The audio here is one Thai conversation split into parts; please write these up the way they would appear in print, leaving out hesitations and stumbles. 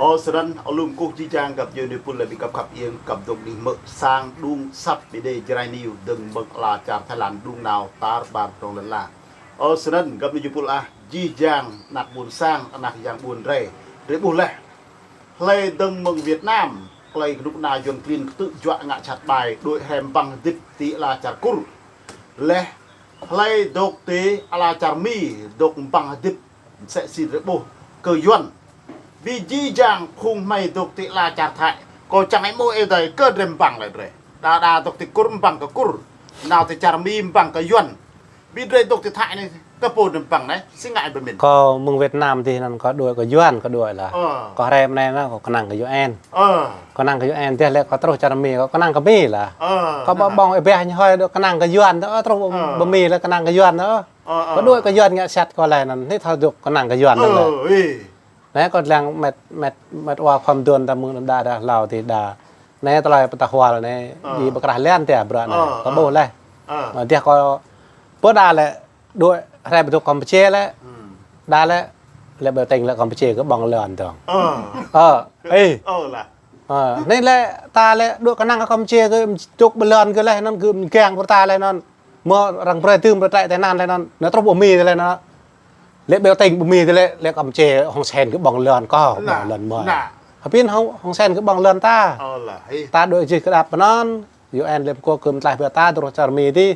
อ๋อสนันเอาลุงกุ๊กจีจางกับยูนิปุ่นเลยมีกับขับเอียงกับดงดิเมสร้างดุงซับไปได้จไรนิวดึงบังลาจากทลันดุงนาวตาบานตรงนั้นละอ๋อสนันกับยูนิปุ่นจีจางนักบุญสร้างนักยังบุญเร่หรือบุญเลยเลยดึงเมืองเวียดนามเลยนุกนายนกลินตึจวะงะชัดใบโดยแฮมบังดิบติลาจากกุลและเลยดกตีอลาจารมีดกบังดิบเสสิหรือบุเกยวนวิจิจังพุงไม่ตกติลาจากไทยก็จังไอ้โมเอเดย์ก็เริ่มบังเลยเลยดาตกติกุรมบังกับกุรนาวติจารมีบังกับยวนวิเดย์ตกติไทยนี่ก็ปูนบังไหนสิ่งไงเป็นเหม็นก็เมืองเวียดนามที่นั่นก็ด้วยก็ย้วนก็ด้วยล่ะก็แรมในนั้นก็นั่งกับยูเอ็นก็นั่งกับยูเอ็นที่แรกก็ตรวจจารมีก็นั่งกับมีล่ะก็บ้องไอ้เบี้ยห้อยก็นั่งกับย้วนแล้วตรวจบะมีแล้วก็นั่งกับย้วนเนาะก็ด้วยก็ย้วนเงี้ยชัดก็อะไรนั่นที่เขาดุก็นั่งกับย้วนนั่นแหละนี่ก็แรงเม็ดว่าความดวนตามมือดาเราที่ดาในตลาดปตะหัวเลยในดีประกาศเลี้ยนแต่บรานะก็โบเลยเดี๋ยวก็เพื่อดาเลยด้วยอะไรประตูคอมพิวเตอร์แล้วดาแล้วแล้วเบลติงแล้วคอมพิวเตอร์ก็บังเลินตรงล่ะนี่แหละตาเลยด้วยก็นั่งกับคอมพิวเตอร์ก็จุกเบลเลินก็เลยนั่นคือแกงพอตาเลยนั่นเมื่อรังเปรย์ตื้มประใจแต่นานเลยนั่นเนื้อตรบมีเลยนะเล็บเบลติงบุมีเลยเล็กอมเจของเซนก็บังเลินก็บังเลินเมื่อพี่น้องของเซนก็บังเลินตาโดยจีกระดับนั่นยูเอ็นเล็บก็คือมันไล่เพื่อตาตัวจารมีที่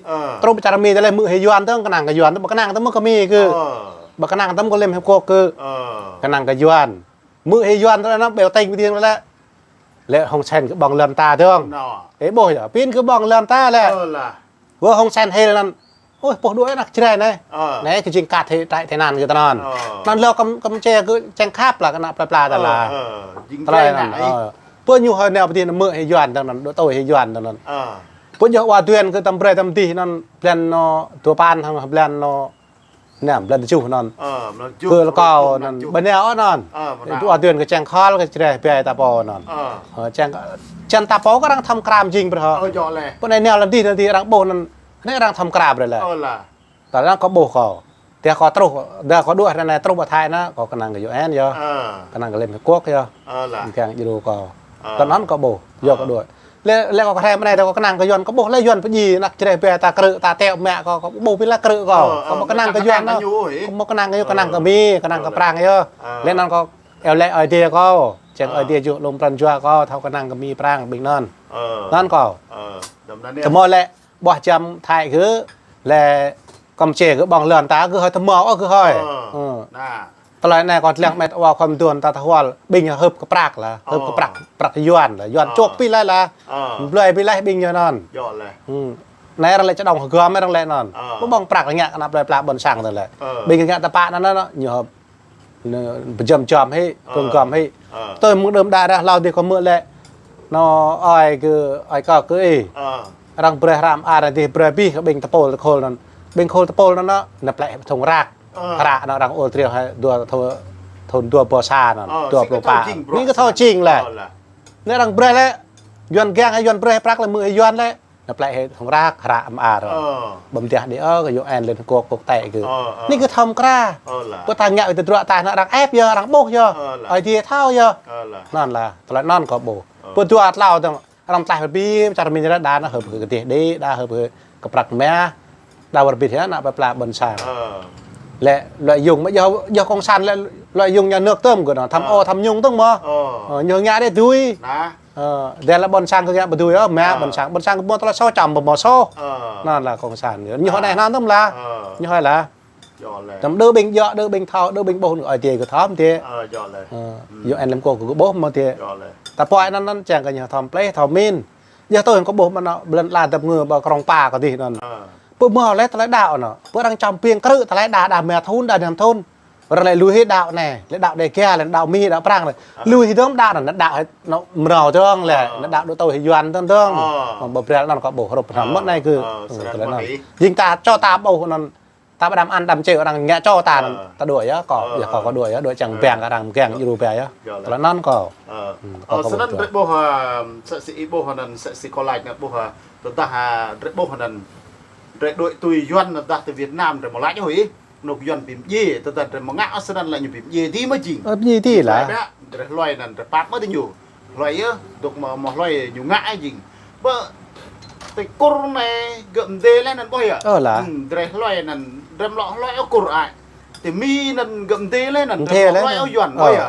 ตรบจารมีแต่เลยมือให้ยวนต้องกระนังกับยวนต้องกระนังต้องมือก็มีคือบักกระนังต้องก็เล็มให้ก็คือกระนังกับยวนมือให้ยวนตอนนั้นเบลติงไปทีนึงแล้วเล็บของเซนก็บังเลินตาเท่าไอ้โบยพี่นคือบังเลินตาแหละว่าของเซนเฮนั่นโอ้ยปวดด้วยนักเจริญเลยนี่คือจริงกัดไทยนานคือตอนนั้นเรากำเจคือแจงคาบหลักนะปลาแต่ละตลาดนั่นเพื่อนอยู่แนวปฏิทินเมื่อให้ย้อนตอนนั้นโตให้ย้อนตอนนั้นเพื่อนอยู่ว่าเตือนคือตำเปรย์ตำตีนั่นแปลนนอตัวปานทำแปลนนอเนี่ยแปลนจู่นั่นคือแล้วก็นั่นบันเนอนั่นตัวเตือนก็แจงข้อแล้วก็เจริญเปียตาปอนั่นแจงตาปอก็กำลังทำกรามจริงไปเถอะเพราะในแนวลันทีรังโบนั่นนี่กำลังทำกราบเลยแหละตอนนั้นก็โบเขาแต่เขาตรุเดี๋ยวเขาด้วยในตรุบไทยนะก็กำลังกับยูเอ็นเยอะกำลังกับเล่นกับกวกเยอะแข่งยูโรก็ตอนนั้นก็โบเยอะก็ด้วยแล้วก็แทงไม่ได้แต่ก็กำลังกับยวนก็โบแล้วยวนพอดีนักเจริญเปียตากระตาเตะแม่ก็โบพิละกระก็กำลังกับยวนนะก็กำลังกับยูกำลังกับมีกำลังกับปรางเยอะเล่นนั้นก็เอลเล่ไอเดียก็เจงไอเดียอยู่ลมปรันจัวก็เท่ากำลังกับมีปรางบิ๊กนั่นนั่นก็จะมอแหละบ่จำไทยคือแลกำเจคือบังเลือนตาคือเฮาทำหมอก็คือเฮาตลอดแน่ก่อนเลี้ยงแม่ว่าความดวนตาทวลบิงเฮิบกับปรากล่ะเฮิบกับปรักย้อนล่ะย้อนโจกปีไรล่ะเลยปีไรบิงอยู่นั่นย้อนเลยในอะไรจะดองหัวไม่ต้องแลนั่นบ่บังปรักอะไรเงี้ยนับเลยปลาบนสั่งนั่นแหละบิงเงี้ยตะปะนั่นเนาะอยู่ประจำให้กลมให้ตัวมึงเดิมได้นะเราเด็กก็มือแหละเนาะอ้อยคืออ้อยก็คือรังเปรย์รามอาร์ดีเปรย์บี้เขาเบ่งตะโพลโคลนั่นเบ่งโคลตะโพลนั่นเนาะนับแหล่ทงรากพระเนาะรังโอเทรียให้ตัวทนตัวปัวชานั่นตัวปัวปลานี่ก็เท่าจริงแหละเนี่ยรังเปรย์แล้วยวนแกงให้ยวนเปรย์ปลักเลยมือให้ยวนแล้วนับแหล่ทงรากพระอามอาร์บ่มเดียเดี๋ยวก็โยแอนเลยโกกแตะคือนี่คือทำกล้าตัวทางเงี้ยตัวตายนะรังแอบเยอะรังโบกเยอะไอเดียเท่าเยอะนั่นแหละตลอดนั่นก็โบตัวตัวเราต้องรำตายแบบนี้จารมีนดานะเหิบเหือกระเทียดีดาเหิบเหือกระปรักแม่ดาวบิดเนี้ยนะปลาบนชาและลอยยุงไม่ยากองชันและลอยยุงยาเนื้อเติมก่อนนะทำทำยุงต้องมั้ยงยาได้ดุยเดี๋ยวละบนชันก็แกมาดุยแล้วแม่บนชันก็บนตัวโซ่จำบนโซ่นั่นแหละกองชันเนี่ยยี่ห้อไหนนั่นต้องละยี่ห้อละจำเดือบิงเยอะเดือบิงเท่าเดือบิงโบนไอเดียก็ท้อมเตี้ยอยู่แอนเลมโกก็โบมาเตี้ยแต่พอไอ้นั่นแจงกันอย่างทอมเปย์ทอมมินอย่าตัวเห็นก็บอกมันเนาะเบลนลาดับเงือบกรองป่าก็ดีนั่นเพื่อเมื่อไรทะเลดาวเนาะเพื่อรังจำเพียงกระทะเลดาวแม่ทุนดาวน้ำทุนอะไรลุยให้ดาวแน่และดาวเด็กแก่และดาวมีดาวปรางเลยลุยที่ต้องดาวนั่นดาวให้เนาะเราจ้องแหละดาวโดยตัวให้ยวนต้องบอกเปลี่ยนนั่นก็บอกรบทำเมื่อไหร่คือตะเลนั่นยิงตาเจ้าตาโบนั่นตาประดามอันดำเจอรังเงี้ยเจ้าตาตาด้วยยะก่ออย่าก่อก็ด้วยยะด้วยจังแปลงกระรังแกงยูโรเปียะตะนั่นก็สนั่นเรโบฮาสิโบฮานันสิคอลไลน์นะโบฮาตัวตาฮาเรโบฮานันเรโดยตุยยวนตาตัวเวียดนามแต่มาไล่หอยนกยวนปิ่มยี่แต่มางะสนั่นอะไรอยู่ปิ่มยี่ที่ไม่จริงยี่ที่แหละ ลอยนั่นแต่ปากไม่ได้อยู่ลอยเยอะตกมาลอยอยู่ง่ายจริงเบอแต่กุรในเกิดเดแล้วนั่นบ่อยอ่ะแต่ลอยนั่นเริ่มลอยเอากุรอ่ะแต่มีนั่นเกิดเดแล้วนั่นลอยเอาหย่อนบ่อยอ่ะ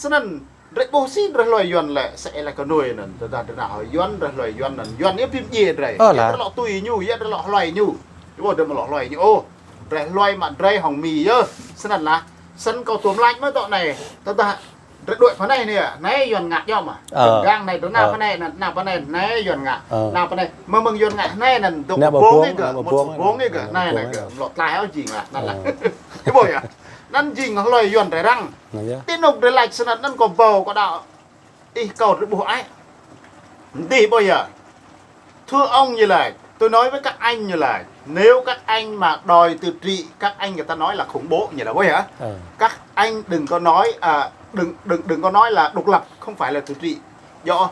ฉะนั้นเรื่องโบซีเรื่องลอยหย่อนแหละเสร็จแล้วก็หน่วยนั่นแต่ด่าหย่อนเรื่องลอยหย่อนนั่นหย่อนเนี่ยพิมพ์เย็ดเลยเรื่องตุยอยู่เรื่องลอยอยู่ว่าเดิมลอยอยู่โอ้เรื่องลอยมันเรื่องของมีเยอะฉะนั้นละฉันก็ตัวไล่เมื่อตอนไหนแต่đội phần này nè này giòn ngạc nhau mà gang này đó nào phần này nào phần này này giòn ngạc nào phần này mà mừng giòn ngạc này là tụng bốn cái cửa một bốn cái cửa này là cửa lọt lại áo gì màนั่นแหละcái bồi àนั่นจริงเขาลอยย้อนแต่รังตีนกเดือดไหลสนัดนั่นก็เบาก็ดาวอีเก่าหรือบุไอ้ดีบอยà thưa ông như này tôi nói với các anh như này nếu các anh mà đòi tự trị các anh người ta nói là khủng bố như là bôi hả các anh đừng có nói đừng có nói là độc lập không phải là tự trị do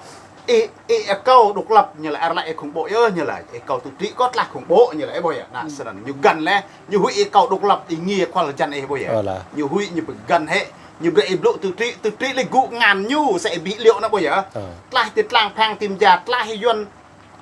câu độc lập như là lại khủng bố ơ như là câu tự trị có là khủng bố như là bôi à như gần lẽ như hủy câu độc lập ý nghĩa qua là chân ấy bôi à như hủy như gần hệ như vậy độ tự trị là cụ ngàn nhu sẽ bị liệu nó bôi à lại tiết lang phang tìm giạt lại yuan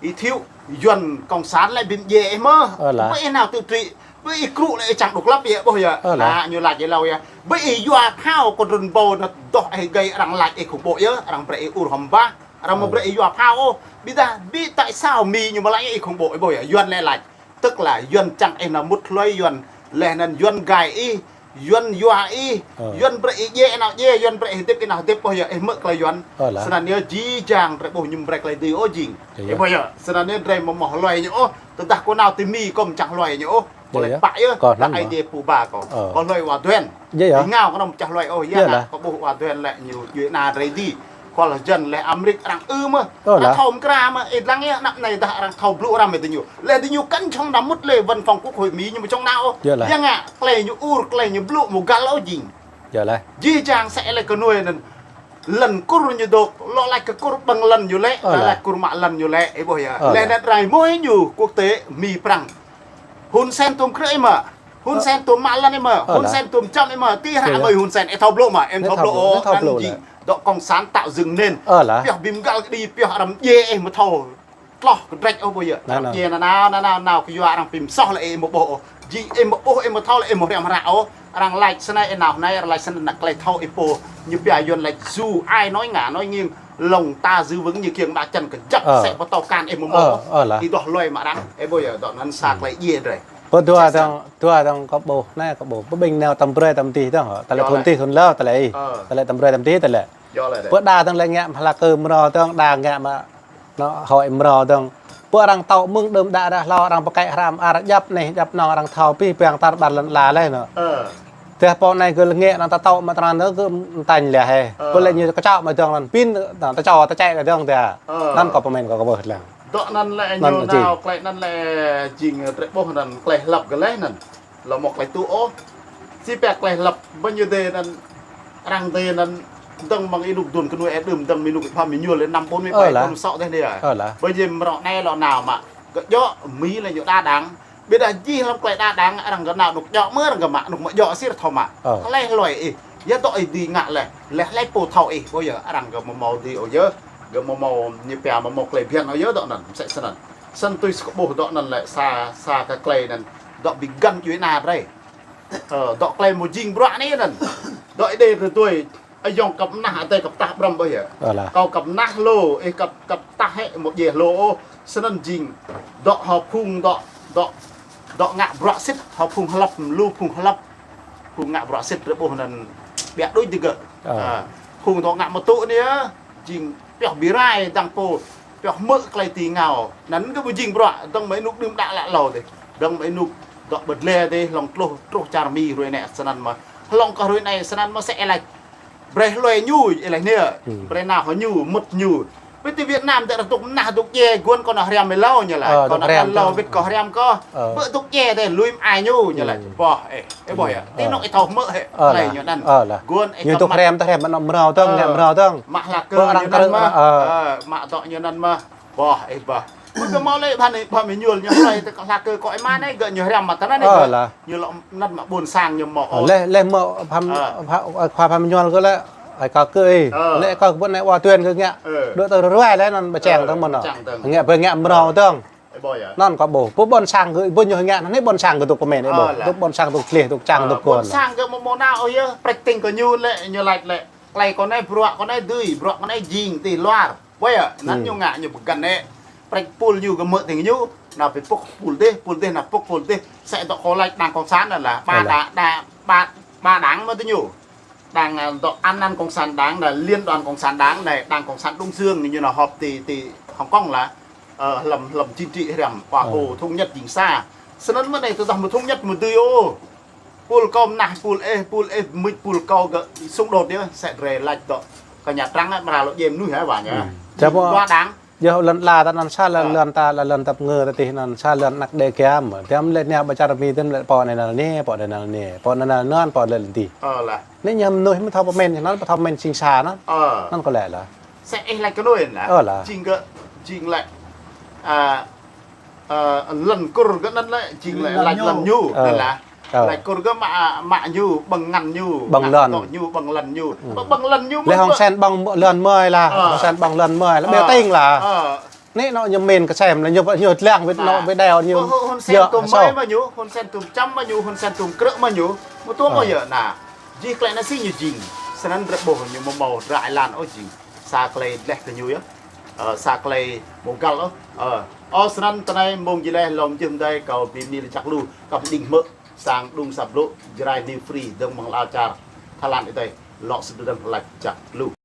ý thiếu yuan cộng sản lại bị dễ mơ vậy nào tự trị vậy cụ lại chẳng độc lập vậy bôi à như là vậy lâu vậy vậy yuan thao còn rừng bò nó đòi gây rằng lại khủng bố nhớ rằng vậy u hầm ba rằng một vậy yuan thao bây giờ biết tại sao mì nhưng mà lại khủng bố bôi à yuan lại tức là yuan chẳng em là một loại yuan là nên yuan gài y yuan yuan y yuan vậy dễ nào dễ yuan vậy tiếp cái nào tiếp bôi à em mất là yuan cho nên nhớ chỉ chàng vậy bôi nhưng vậy lại đi ô gì bôi à cho nên nhớ đây mà mỏ loài nhớ tự ta có nào tìm mì còn chẳng loài nhớ lại bãi ơ là ai đi phụ bà có loài hòa thuyền ngao có nằm chặt loài ôi là có bộ hòa thuyền lại nhiều chuyện nào đấy đi còn là dân lại America đang mà là thòng ra mà ít lăng nhá nặng này ta đang thòng lụa ra mấy tình nhiều lệ tình nhiều cân trong đám mút lệ văn phòng quốc hội Mỹ nhưng mà trong nào giang ạ lệ như lệ như lụa một gà lão gì giờ lại di chàng sẽ lại cái nuôi lần cur như đồ lo lại cái cur bằng lần như lệ lại cur mạ lần như lệ ấy bồi à lệ đặt rải mỗi nhiều quốc tế Mỹ prang hun sen tôm cưỡi mà hun sen tôm mạ lần em mà hun sen tôm trăm em mà ti hạ mời hun sen em thâu lộ mà em thâu lộ ăn gì đó con sáng tạo dừng nên biểu bìm gạo đi biểu làm dê em một thầu lo cái rạch ô bây giờ dê là nào cái doa đang bìm so lại một bộ gì em một ô em một thầu lại em một điểm rạo đang lại xem này nào này lại xem nặng lại thầu em bộ như bây giờ lại dù ai nói ngả nói nghiêng lồng ta giữ vững như kiềng đã chân cái chặt sẽ có tàu can em một bộ thì đó loài mà đang em bây giờ đó nó sạc lại dê rồiตัวต้องก็โบน่าก็โบบ่เป็นแนวตำเรยตำตีต้องเหรอแต่ละคนที่คนเล่าแต่ละตำเรยตำตีแต่ละเพื่อด่าต้องอะไรเงี้ยพลาเกิมรอต้องด่าเงี้ยมาเนาะหอยมรอต้องเพื่อรังเต่ามึงเดิมด่าเรารังปะไก่รามอายับนี่ยับนองรังเท่าพี่เปียงตาบัดลาเลยเนาะแต่พอในคือเงี้ยรังตาเต่ามาตอนนั้นก็ตันเลยให้ก็เลยnhưกระเจ้ามาตอนนั้นปิ้นตาเจ้าตาใจกันเรื่องแต่นั่นก็ประมาณก็เบิดแล้วđóนั่นแหละnhiều nào cáiนั่นแหละจริงแต่พวกนั้นcáiหลับกันเลยนั่นเราหมกcáiตู้โอ้สิแปลกcáiหลับbao nhiêu đềนั่นรังเดนั่นต้องบางอีดุกดุนกันด้วยดื่มต้องมีลูกพามีญวนเลยนำปนไม่ไปคนเสาะได้เนี่ยbây giờเราแน่เราหนาวมาก็เยอะมีอะไรอยู่ด้าดังbây giờ gì làm cái đaดังรังก็หนาวดุกเยอะเมื่อรังก็มาดุกมาเยอะสิทอมาไล่ลอยอียัดต่อยดีงะเลยไล่ปูเท่าอีbây giờรังก็มาเมาดีโอ้เยอะก็มาnhư bè mà một cái phiền nó nhớ đoạnนั้นsẽ sân tôi có bộ đoạnนั้นlại xa cái câyนั้นđoạn bị gần dưới nào đây đoạn cây một jing bọa nàyนั้นđoạn đây rồi tôi ai dòng cặp nát tay cặp tạp rầm bây giờ câu cặp nát lô ấy cặp ta hệ một dẻ lô sân jing đoạn họ phun đoạn ngạ bọa xít họ phun hấp lu phun ngạ bọa xít rồi bộนั้นbẹ đôi từ gỡ phun đoạn ngạ một tụ nữa jing biểu bí rai đằng po biểu mỡ cái tì ngào nắn cái bùi jing bọa đang mấy nút đêm đã lạ lầu đấy đang mấy nút dọn bật lê đây lòng trô char mi rồi nè sân mà lòng cả rồi này sân mà sẽ là bre loài nhu lại nè bre nào họ nhu mật nhu với từ Việt Nam tại là tục nà tục chè quân còn là rèm mới lâu nhỉ lại còn là lâu biết có rèm có bữa tục chè đây lui ai nhu nhỉ lại bỏ ấy bỏ à thế nó cái thầu mỡ hệ này nhỉ đàn quân như tục rèmมันนำเราต้อง mạ là cơ nhưนั้นmà mạ tọ nhưนั้นmà bỏ ấy bỏ cái máu lấy bạn mình nhuồn như này là cơ cõi má này gợi nhiều rèm mà tao nói này như lọ năn mà buồn sang như mỏ lên mỡความนวลก็แล้ว ไอ้ก็เกยเนี่ยก็บนไหนว่าเตือนคือเงี้ยด้วยตัวรวยแล้วนั่นไปแจ้งทั้งหมดเนาะเงี้ยไปเงี้ยมันเอาตั้ง ไอ้บอยอ่ะ นั่นก็บอกปุ๊บบอลช่างคือบนอยู่เงี้ยนั่นนี่บอลช่างคือตัวคอมเมนต์ไอ้บอกตัวบอลช่างตัวเคลียร์ตัวจังตัวกวน สร้างก็โมนาเอาเยอะไปติงก็ยูนเลยยูไลท์เลยไกลก็ได้บรัวก็ได้ดื้อบรัวก็ได้ยิงตีลวดไว้อ่ะนั้นยูงะยูกันเนี่ยไปปูลยูก็เมื่อถึงยูน่าไปปุ๊กปูลเด้น่ะปุ๊กปูลเด้ใส่ตัวคอไลท์ดังของซานนั่นแหละba đảng mà tôi nhủ đảng an nan cộng sản đảng là liên đoàn cộng sản đảng này đảng cộng sản đông dương như là họp thì Hồng Kông là lầm chính trị hay làm quả hồ thống nhất chính xa sân ấn này tôi dòng một thống nhất một tư ô pul com nè pul e mít pul co xung đột đấy sẽ rề lạch đó cả nhà trắng ấy mà là lộ dêm nuôi hả bạn nhá qua đáng giờ lần là ta lần xa lần ta là lần tập ngờ ta thì lần xa lần nặc đề kém mà kém lên nhà bà cha đặc biệt tên là pò này là nè pò này là nè pò này là non pò lên thì là nếu nhầm nuôi mới thao men thì nó thao men sinh xa nó nó có lẽ là sẽ lại cái nuôi là chinh lại lần cur cáiนั้นlại chinh lại lần nhu nên là lại cur cái mạ nhu bằng ngăn nhu bằng lần nhu lấy hồng sen bằng lần mười là hồng sen bằng lần mười là bèo tinh là nè nó nhầm men cái xem là nhiều lạng với nó với đèo nhiều hôn sen tùm mấy mà nhú hôn sen tùm trăm mà nhú hôn sen tùm cỡ mà nhú một tuốt bao giờ nà gì cái này xí nhiều chỉnh sân ăn rất bổ nhiều màu rải lan ôi chỉnh xa clay lẹt cái nhú á xa clay màu gal đó sân ăn tận này mông gì đây lòng chừng đây cầu tìm đi chặt lu gặp đỉnh mỡ sang đung sập lỗ dry new free đông bằng lao cha Thái Lan đây lọ sự đâm lạch chặt lu